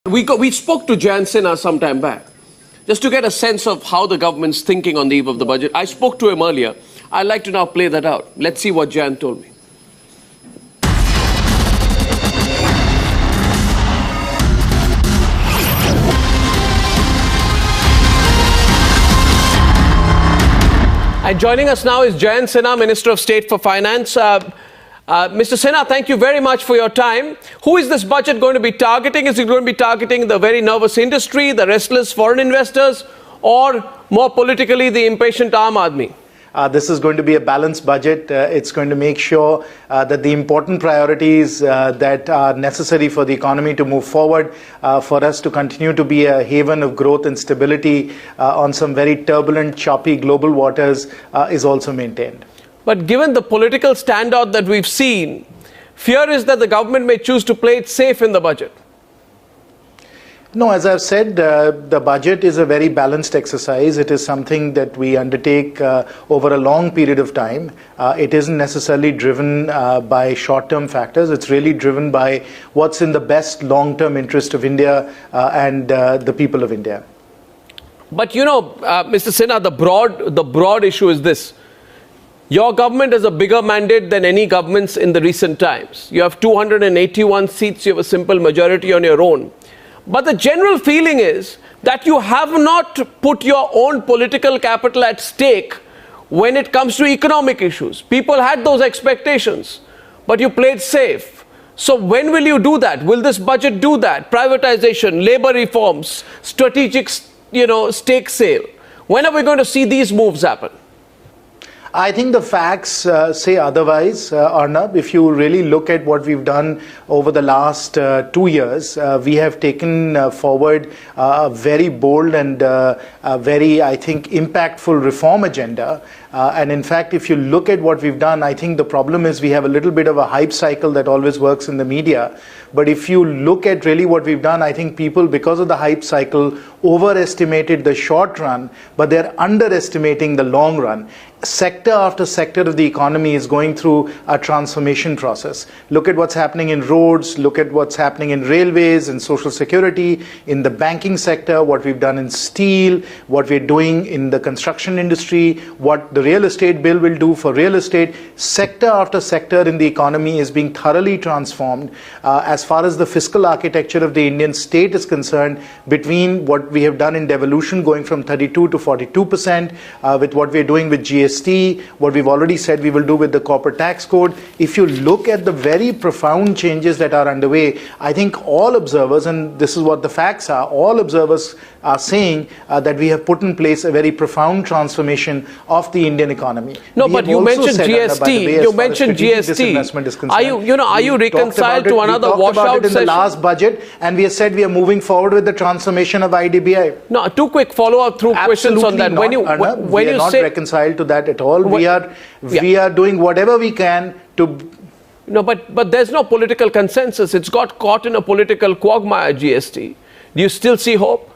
We spoke to Jayant Sinha some time back, just to get a sense of how the government's thinking on the eve of the budget. I spoke to him earlier. I'd like to now play that out. Let's see what Jayant told me. And joining us now is Jayant Sinha, Minister of State for Finance. Mr. Sinha, thank you very much for your time. Who is this budget going to be targeting? Is it going to be targeting the very nervous industry, the restless foreign investors, or more politically, the impatient Aam Aadmi? This is going to be a balanced budget. It's going to make sure that the important priorities that are necessary for the economy to move forward, for us to continue to be a haven of growth and stability on some very turbulent, choppy global waters is also maintained. But given the political standout that we've seen, fear is that the government may choose to play it safe in the budget. No, as I've said, the budget is a very balanced exercise. It is something that we undertake over a long period of time. It isn't necessarily driven by short-term factors. It's really driven by what's in the best long-term interest of India and the people of India. But you know, Mr. Sinha, the broad issue is this. Your government has a bigger mandate than any governments in the recent times. You have 281 seats, you have a simple majority on your own. But the general feeling is that you have not put your own political capital at stake when it comes to economic issues. People had those expectations, but you played safe. So when will you do that? Will this budget do that? Privatization, labor reforms, strategic, stake sale. When are we going to see these moves happen? I think the facts say otherwise, Arnab. If you really look at what we've done over the last 2 years, we have taken forward a very bold and very, I think, impactful reform agenda. And in fact, if you look at what we've done, I think the problem is we have a little bit of a hype cycle that always works in the media. But if you look at really what we've done, I think people, because of the hype cycle, overestimated the short run, but they're underestimating the long run. Sector after sector of the economy is going through a transformation process. Look at what's happening in roads, look at what's happening in railways, in social security, in the banking sector, what we've done in steel, what we're doing in the construction industry, what the real estate bill will do for real estate. Sector after sector in the economy is being thoroughly transformed. As far as the fiscal architecture of the Indian state is concerned, between what we have done in devolution going from 32 to 42%, with what we're doing with GST, what we've already said we will do with the corporate tax code. If you look at the very profound changes that are underway, I think all observers, and this is what the facts are, all observers are saying that we have put in place a very profound transformation of the Indian economy. No, but you mentioned GST. You mentioned GST. Are you reconciled to another washout session? In the last budget, and we have said we are moving forward with the transformation of IDBI. No, two quick follow-up through questions on that. When you are not reconciled to that at all. We are doing whatever we can to. No, but there's no political consensus. It's got caught in a political quagmire, GST. Do you still see hope?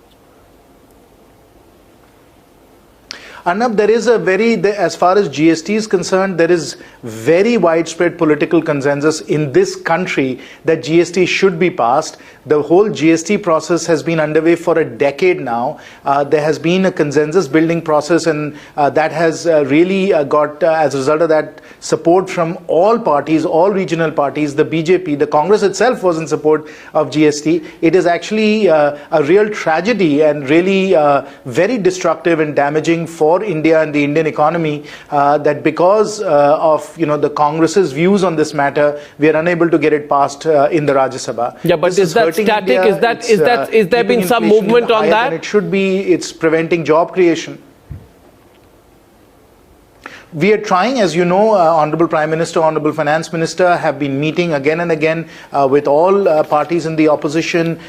Arnab, there is as far as GST is concerned, there is very widespread political consensus in this country that GST should be passed. The whole GST process has been underway for a decade now. There has been a consensus building process, and that has really got, as a result of that, support from all parties, all regional parties. The BJP, the Congress itself was in support of GST. It is actually a real tragedy and really very destructive and damaging for India and the Indian economy, that because of the Congress's views on this matter, we are unable to get it passed in the Rajya Sabha. Yeah, but is that static? India. Is there been some movement on that? It should be. It's preventing job creation. We are trying, as you know, Honorable Prime Minister, Honorable Finance Minister have been meeting again and again with all parties in the opposition.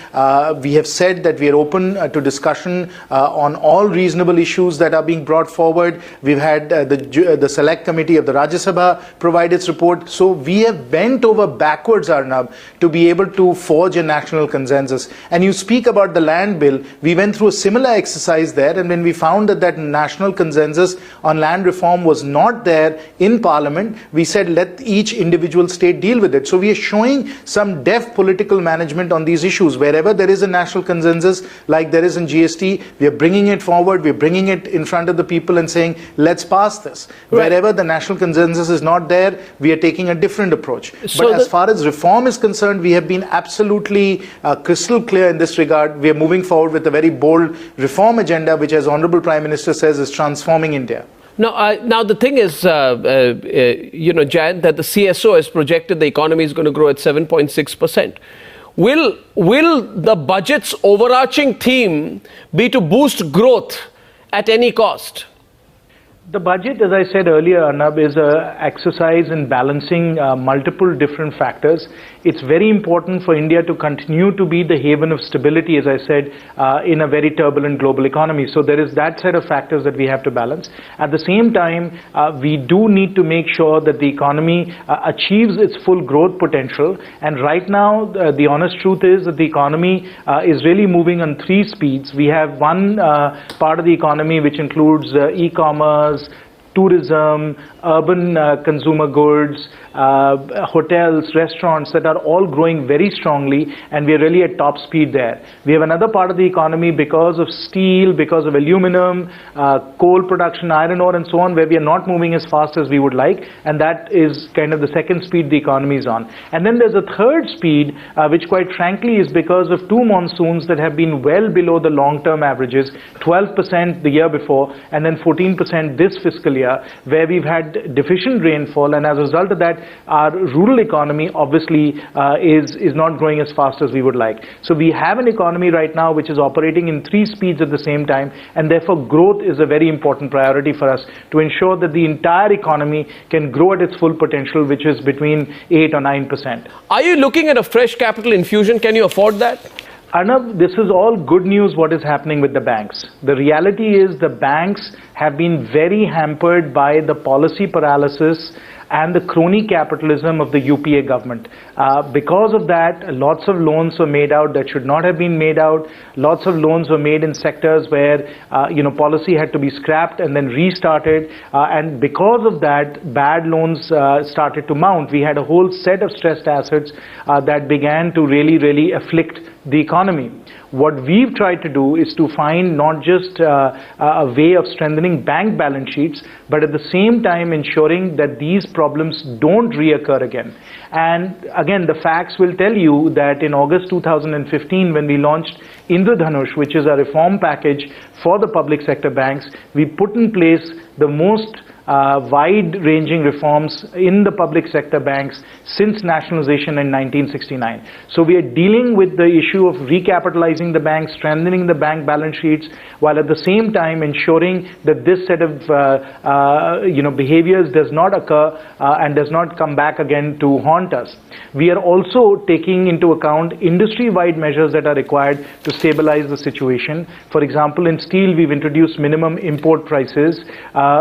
We have said that we are open to discussion on all reasonable issues that are being brought forward. We've had the Select Committee of the Rajya Sabha provide its report. So we have bent over backwards, Arnab, to be able to forge a national consensus. And you speak about the land bill. We went through a similar exercise there, and when we found that national consensus on land reform was not there in Parliament. We said let each individual state deal with it. So we are showing some deft political management on these issues. Wherever there is a national consensus, like there is in GST, we are bringing it forward, we are bringing it in front of the people and saying, let's pass this. Right. Wherever the national consensus is not there, we are taking a different approach. So but as far as reform is concerned, we have been absolutely crystal clear in this regard. We are moving forward with a very bold reform agenda, which, as Honorable Prime Minister says, is transforming India. Now the thing is, Jayant, that the CSO has projected the economy is going to grow at 7.6%. Will the budget's overarching theme be to boost growth at any cost? The budget, as I said earlier, Arnab, is an exercise in balancing multiple different factors. It's very important for India to continue to be the haven of stability, as I said, in a very turbulent global economy. So there is that set of factors that we have to balance. At the same time, we do need to make sure that the economy achieves its full growth potential. And right now, the honest truth is that the economy is really moving on 3 speeds. We have one part of the economy which includes e-commerce, tourism, urban consumer goods, hotels, restaurants that are all growing very strongly, and we are really at top speed there. We have another part of the economy because of steel, because of aluminum, coal production, iron ore and so on, where we are not moving as fast as we would like, and that is kind of the second speed the economy is on. And then there's a third speed, which quite frankly is because of 2 monsoons that have been well below the long-term averages, 12% the year before, and then 14% this fiscal year, where we've had deficient rainfall, and as a result of that, our rural economy obviously is not growing as fast as we would like. So we have an economy right now which is operating in 3 speeds at the same time, and therefore growth is a very important priority for us to ensure that the entire economy can grow at its full potential, which is between 8 or 9%. Are you looking at a fresh capital infusion? Can you afford that? Arnab, this is all good news what is happening with the banks. The reality is the banks have been very hampered by the policy paralysis and the crony capitalism of the UPA government. Because of that, lots of loans were made out that should not have been made out. Lots of loans were made in sectors where policy had to be scrapped and then restarted. And because of that, bad loans started to mount. We had a whole set of stressed assets that began to really afflict the economy. What we've tried to do is to find not just a way of strengthening bank balance sheets, but at the same time ensuring that these problems don't reoccur again. And again, the facts will tell you that in August 2015, when we launched Indradhanush, which is a reform package for the public sector banks, we put in place the most wide-ranging reforms in the public sector banks since nationalization in 1969. So we are dealing with the issue of recapitalizing the banks, strengthening the bank balance sheets, while at the same time ensuring that this set of behaviors does not occur and does not come back again to haunt us. We are also taking into account industry-wide measures that are required to stabilize the situation. For example, in steel, we've introduced minimum import prices.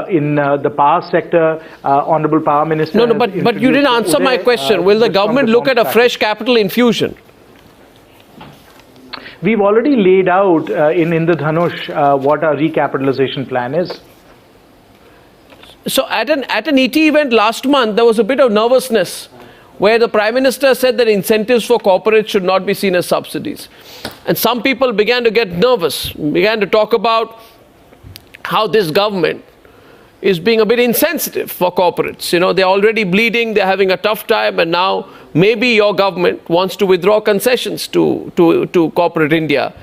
In the power sector, Honorable Power Minister... But you didn't answer my question. Will the government look at a fresh capital infusion? We've already laid out in Indradhanush what our recapitalization plan is. So at an ET event last month, there was a bit of nervousness where the Prime Minister said that incentives for corporates should not be seen as subsidies. And some people began to get nervous, began to talk about how this government is being a bit insensitive for corporates. They're already bleeding, they're having a tough time, and now maybe your government wants to withdraw concessions to corporate India.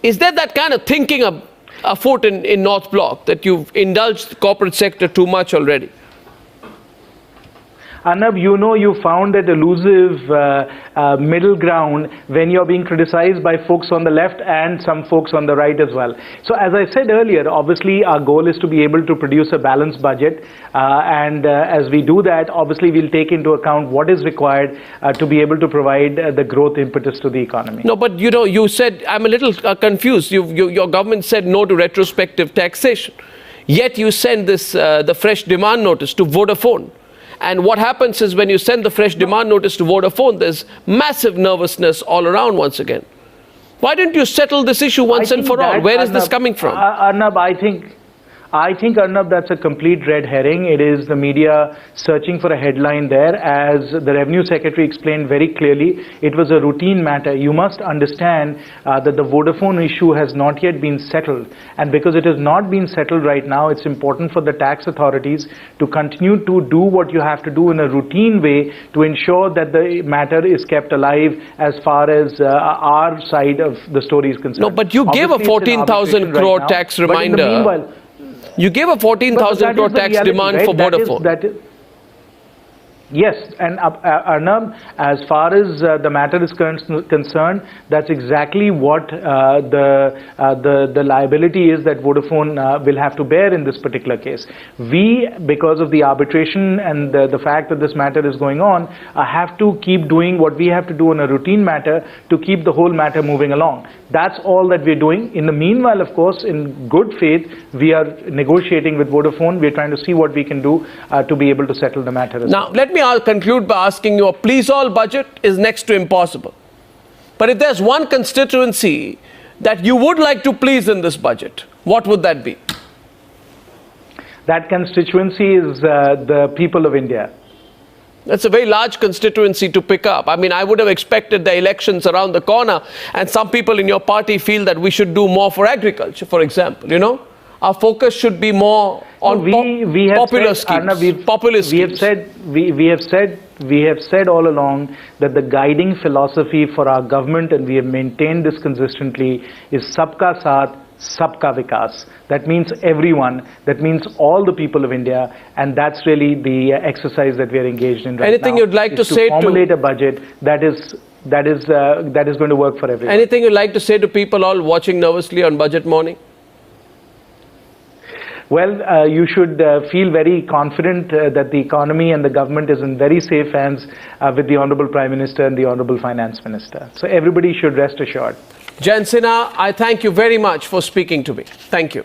Is there that kind of thinking afoot in North Block, that you've indulged the corporate sector too much already? Arnab, you found that elusive middle ground when you're being criticized by folks on the left and some folks on the right as well. So as I said earlier, obviously our goal is to be able to produce a balanced budget. And as we do that, obviously we'll take into account what is required to be able to provide the growth impetus to the economy. No, but you said, I'm a little confused. Your government said no to retrospective taxation. Yet you send this, the fresh demand notice to Vodafone. And what happens is when you send the fresh demand notice to Vodafone, there's massive nervousness all around once again. Why didn't you settle this issue once and for all? Where is this coming from? Arnab, I think, Arnab, that's a complete red herring. It is the media searching for a headline there. As the Revenue Secretary explained very clearly, it was a routine matter. You must understand that the Vodafone issue has not yet been settled. And because it has not been settled right now, it's important for the tax authorities to continue to do what you have to do in a routine way to ensure that the matter is kept alive as far as our side of the story is concerned. No, but you gave a 14,000 crore tax reminder. You gave a 14,000 crore tax demand for Vodafone. Yes, and Arnab, as far as the matter is concerned, that's exactly what the liability is that Vodafone will have to bear in this particular case. We, because of the arbitration and the fact that this matter is going on, have to keep doing what we have to do on a routine matter to keep the whole matter moving along. That's all that we're doing. In the meanwhile, of course, in good faith, we are negotiating with Vodafone. We're trying to see what we can do to be able to settle the matter as well. Now, let me conclude by asking you, a please-all budget is next to impossible. But if there's one constituency that you would like to please in this budget, what would that be? That constituency is the people of India. That's a very large constituency to pick up. I mean, I would have expected the elections around the corner, and some people in your party feel that we should do more for agriculture, for example, you know? Our focus should be more on popular schemes. Populist schemes. We have said all along that the guiding philosophy for our government, and we have maintained this consistently, is Sabka Saath, Sabka Vikas. That means everyone. That means all the people of India, and that's really the exercise that we are engaged in right now. Anything you'd like to say to formulate a budget that is going to work for everyone. Anything you'd like to say to people all watching nervously on budget morning? Well, you should feel very confident that the economy and the government is in very safe hands with the Honorable Prime Minister and the Honorable Finance Minister. So everybody should rest assured. Jayant Sinha, I thank you very much for speaking to me. Thank you.